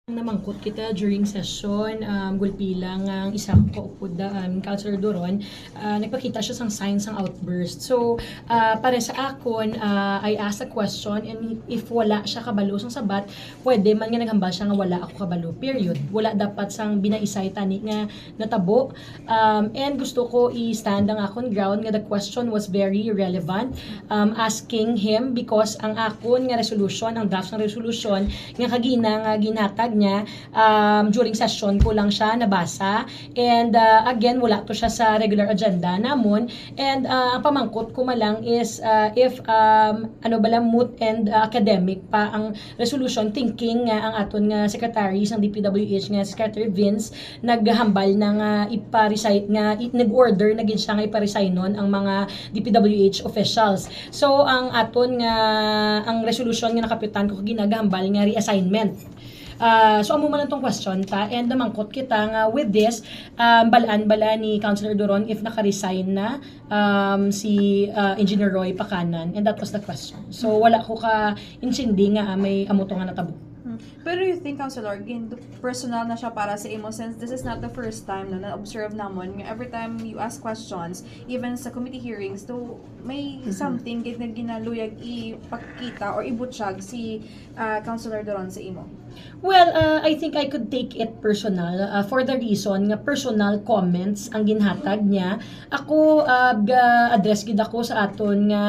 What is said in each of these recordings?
Namangkot kita during session, gulpilang ang isa ko upod Councilor Doron, nagpakita siya sang signs ng outburst. So, para sa akon, I asked a question and if wala siya kabalo sang sabat, pwede man nga naghambal siya nga wala ako kabalo, period. Wala dapat sang binaisay tani nga natabo. And gusto ko i-stand ang akon ground nga the question was very relevant. Asking him because ang akon nga resolution, ang draft ng resolution, nga kagina nga ginatag niya during session ko lang siya nabasa and again wala to siya sa regular agenda namon and ang pamangkot ko malang is if moot and academic pa ang resolution thinking nga ang aton nga secretary ng DPWH nga Secretary Vince naghambal na ipa-resign nga nag-order na gid siya nga ipa-resign nun ang mga DPWH officials. So ang aton nga ang resolution nga nakapitan ko ginagambal nga reassignment. So amo man tong question ta and namangkot kita nga with this balaan bala ni Councilor Doron if naka-resign na si Engineer Roy Pacanan and that was the question. So wala ko ka insindi nga may amo to nga natabo. Pero you think, Councilor, personal na siya para sa imo since this is not the first time na na-observe namon nga every time you ask questions, even sa committee hearings, to may something na ginaluyag ipakita or ibutsyag si Councilor Doron sa imo? Well, I think I could take it personal for the reason nga personal comments ang ginhatag niya. Ako address gid ako sa aton nga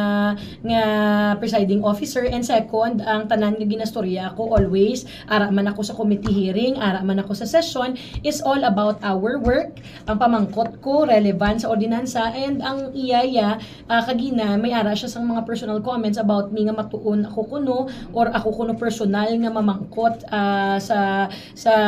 presiding officer and second ang tanan nga ginastorya ko always ara man ako sa committee hearing, ara man ako sa session is all about our work. Ang pamangkot ko relevant sa ordinansa and ang iyaya kagina may ara siya sang mga personal comments about me nga matuon ako kuno or ako kuno personal nga mamangkot sa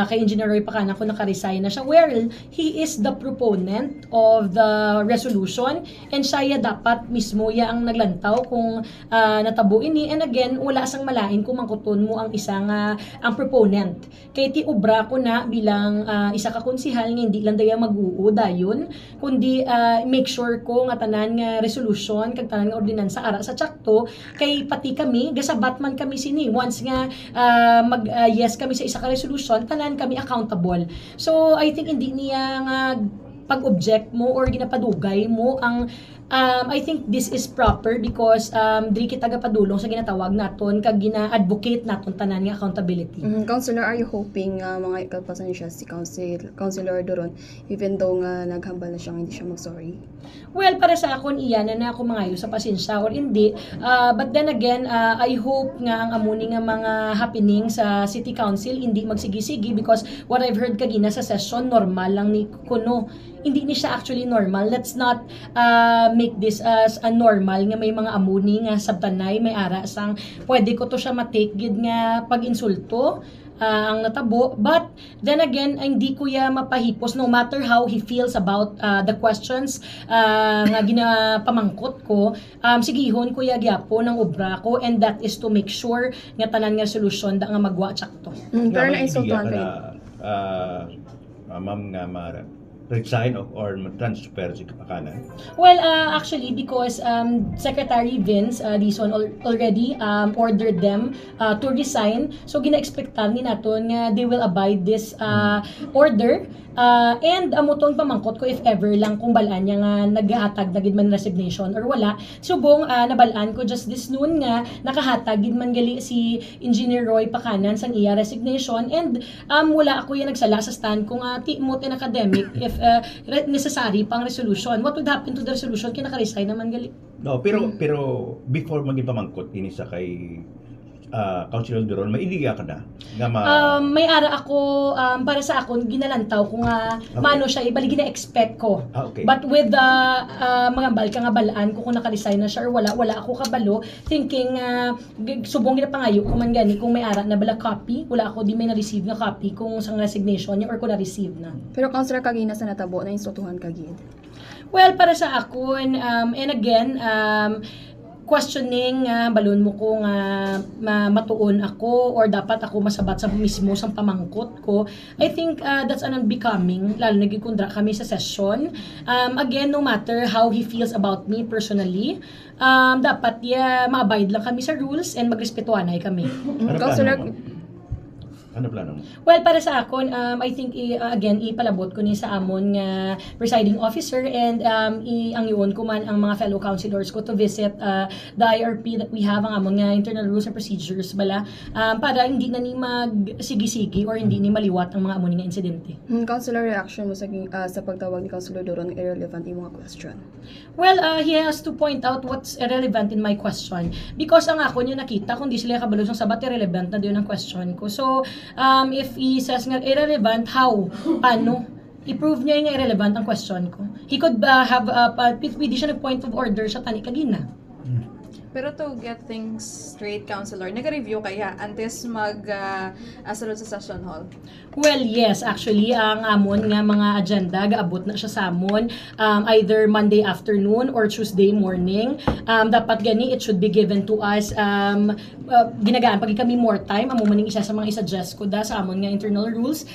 kay Engineer Roy Pacanan ko naka-resign na siya. Well, he is the proponent of the resolution and siya dapat mismo ya ang naglantaw kung natabo ini and again wala sang malain kung mangkuton mo ang isa nga ang proponent. Kay ti ubra ko na bilang isa ka konsihal nga hindi lang daya mag-uo dayon kundi make sure ko nga tanan nga resolution kag tanan nga ordinansa ara sa tsakto kay pati kami gasabat man kami sini once nga yes kami sa isa ka resolution tanan kami accountable. So I think hindi niya nga pag-object mo or ginapadugay mo ang I think this is proper because dili kita gapadulong sa ginatawag naton kag gina-advocate naton tanan nga accountability. Councilor, are you hoping mga ikapasensya si Councilor Doron even though nga naghambal na siya hindi siya mag-sorry? Well, para sa akon iyan na ako mangayo sa pasensya or hindi. But then again, I hope nga ang amuni nga mga happening sa City Council hindi magsigi-sigi because what I've heard kagina sa session normal lang ni kuno. Hindi ni siya actually normal. Let's not make this as a normal nga may mga amuni nga sabtanay may ara sang pwede ko to siya matake gid nga pag-insulto ang natabo but then again hindi ko ya mapahipos no matter how he feels about the questions nga ginapamangkot ko sigihon ko ya gyapon ng obra ko and that is to make sure nga tanan nga solusyon da nga magwa tsakto. Pero na-insultuhan kayo? Ma'am nga resign or transfer si Pacanan? Well, actually, because Secretary Vince Dizon already ordered them to resign. So, gina-expectan ni naton nga they will abide this order. And amutong pamangkot ko if ever lang kung balaan niya nga naghatag na gid man resignation or wala. Subong nabalaan ko just this noon nga nakahatag gid man gali si Engineer Roy Pacanan sang iya resignation and wala ako yung nagsala sa stand kung timot and academic if necessary pang resolution. What would happen to the resolution kung naka-resign naman gali? No, pero before maging pamangkot ini sa kay Councilor Doron, may iliga ka na nga may ara ako para sa akon ginalantaw ko nga mano siya ibali gina-expect ko. Okay. But with the mga balka nga balaan ko kung naka-resign na siya or wala ako kabalo thinking subong ginapangayo ko man gani kung may ara na bala copy wala ako di may na-receive nga copy kung sang resignation niya or kung na-receive na. Pero Councilor kagina sa natabo na insultuhan kagid? Well, para sa akon and again questioning balon mo ko nga matuon ako or dapat ako masabat sa mismo sa pamangkot ko. I think that's an unbecoming lalo nagikundra kami sa session. Again, no matter how he feels about me personally, dapat ma-abide lang kami sa rules and magrespetuhanay kami. Ano Councilor, Ano plano mo? Well, para sa akon, I think, again, ipalabot ko ni sa amon nga presiding officer and ang yun ko man ang mga fellow councilors ko to visit the IRP that we have, ang amon nga internal rules and procedures bala, para hindi na ni magsigi-sigi or hindi ni maliwat ang mga amon nga insidente. Councilor, reaction mo sa pagtawag ni Councilor Duron irrelevant yung mga question. Well, he has to point out what's irrelevant in my question. Because ang ako niya nakita, kung di sila kabalo sa sabat, irrelevant na din ang question ko. So, if he says nga irrelevant, how? Paano? I-prove niya yung irrelevant ang question ko. He could have pwede siya nag-point of order sa tani kagina. Pero to get things straight, Councilor, nag-review kaya antes sunod sa session hall? Well, yes, actually, ang amon nga mga agenda, gaabot na siya sa amon, either Monday afternoon or Tuesday morning. Dapat gani, it should be given to us, ginagaan, pag kami more time, amo maning isa sa mga isa-suggest ko da sa amon nga internal rules,